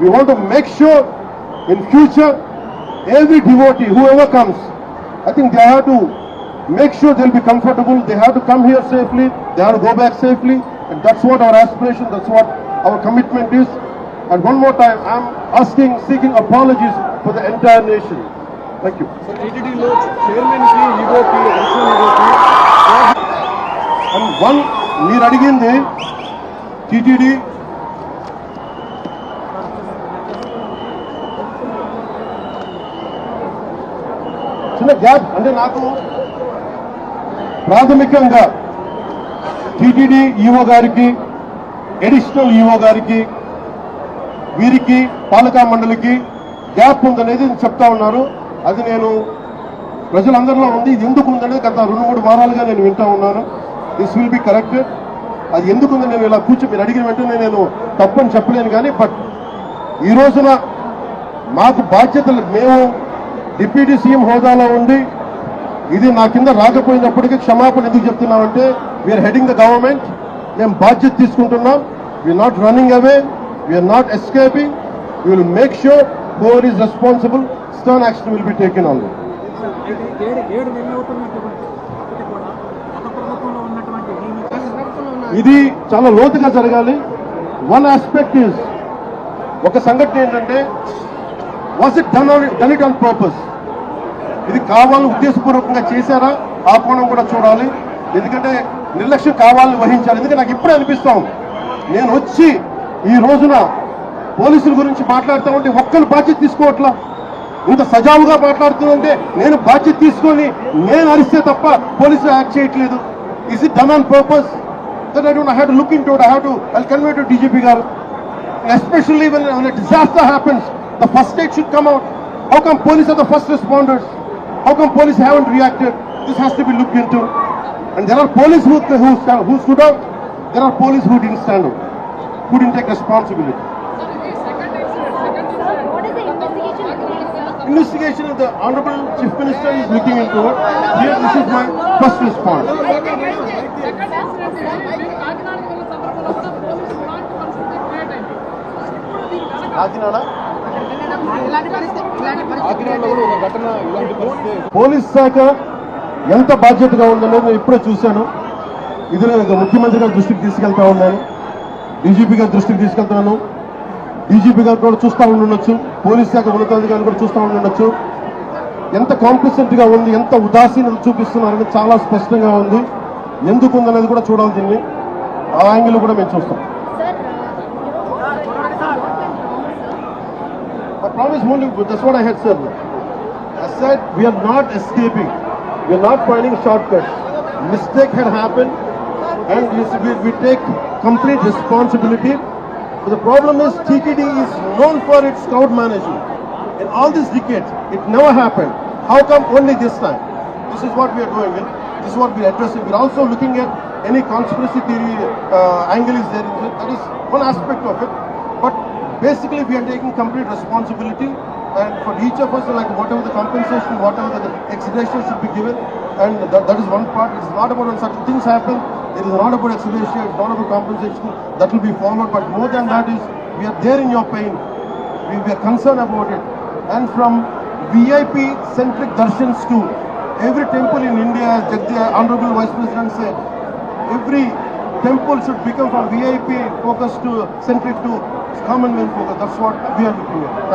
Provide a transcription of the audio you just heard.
We want to make sure in future, every devotee, whoever comes, I think they have to make sure they'll be comfortable. They have to come here safely. They have to go back safely. And that's what our aspiration, that's what our commitment is. And one more time, I'm seeking apologies for the entire nation. Thank you. So TTD lo chairman ki ego ki election ego ki and one మీరు అడిగింది TTD చిన్న gap అంటే నాకు ప్రాథమికంగా TTD EO గారికి additional EO గారికి వీరికి పాలకా మండలికి గ్యాప్ ఉందనేది చెప్తా ఉన్నారు. అది నేను ప్రజలందరిలో ఉంది. ఇది ఎందుకు ఉందనేది గత 2-3 వారాలుగా నేను వింటా ఉన్నాను. This will be corrected. అది ఎందుకుందని నేను ఇలా మీరు అడిగిన వెంటనే నేను తప్పని చెప్పలేను. కానీ బట్ ఈ రోజున మాకు బాధ్యతలు, మేము డిప్యూటీ సీఎం హోదాలో ఉండి ఇది నా కింద రాకపోయినప్పటికీ క్షమాపణ ఎందుకు చెప్తున్నామంటే వీఆర్ హెడింగ్ ద గవర్నమెంట్. మేము బాధ్యత తీసుకుంటున్నాం. We're not running away, we're not escaping. We will make sure whoever is responsible, stern action will be taken on them. ఇది చాలా లోతుగా జరగాలి. వన్ ఆస్పెక్ట్ ఇస్, ఒక సంఘటన ఏంటంటే was it done it on purpose. ఇది కావాలని ఉద్దేశపూర్వకంగా చేశారా, ఆ కోణం కూడా చూడాలి. ఎందుకంటే నిర్లక్ష్యం కావాలని వహించాలి. ఎందుకంటే నాకు ఇప్పుడే అనిపిస్తాం, నేను వచ్చి ఈ రోజున పోలీసుల గురించి మాట్లాడుతూ ఉంటే ఒక్కరు బాధ్యత తీసుకోవట్లా. ఇంత సజావుగా మాట్లాడుతుందంటే నేను బాధ్యత తీసుకొని నేను అరిస్తే తప్ప పోలీసులు యాక్ట్ చేయట్లేదు. Is it done on purpose? That I don't have to look into it. I'll convey to DGP గారు. Especially when a disaster happens, the first aid should come out. How come police are the first responders? How come police haven't reacted? This has to be looked into. And there are police who stood out. There are police who didn't stand out, who didn't take responsibility. Investigation of the Honorable Chief Minister is looking into it. Here, this is my first response. Police శాఖ ఎంత బాధ్యతగా ఉందనేది నేను ఇప్పుడే చూశాను. ఇది ముఖ్యమంత్రి గారి దృష్టికి తీసుకెళ్తా ఉన్నాను, డీజీపీ గారి దృష్టికి తీసుకెళ్తున్నాను. డీజీపీ గారు కూడా చూస్తూ ఉండొచ్చు, పోలీస్ శాఖ ఉన్నతాధికారులు కూడా చూస్తూ ఉండొచ్చు. ఎంత కాంప్లిసెంట్ గా ఉంది, ఎంత ఉదాసీనత చూపిస్తున్నారని చాలా స్పష్టంగా ఉంది. ఎందుకు ఉందనేది కూడా చూడాలి. దీన్ని ఆ యాంగిల్ కూడా మేము చూస్తాం. I promise only, that's what I had said. I said we are not escaping, we are not finding shortcuts. Mistake had happened and we take complete responsibility. But the problem is TTD is known for its crowd management. In all these decades, it never happened. How come only this time? This is what we are doing. This is what we are addressing. We are also looking at any conspiracy theory angle is there. That is one aspect of it. But basically, we are taking complete responsibility. And for each of us, like whatever the compensation, whatever the exhibition should be given, and that is one part. It's not about when certain things happen. It is not about exhibition. It's not about compensation. That will be followed. But more than that is, we are there in your pain. We are concerned about it. And from VIP-centric darshans to every temple in India, as Honorable Vice President said, every temple should become from VIP focus to centric to common man focus. That's what we are looking at. Thank you.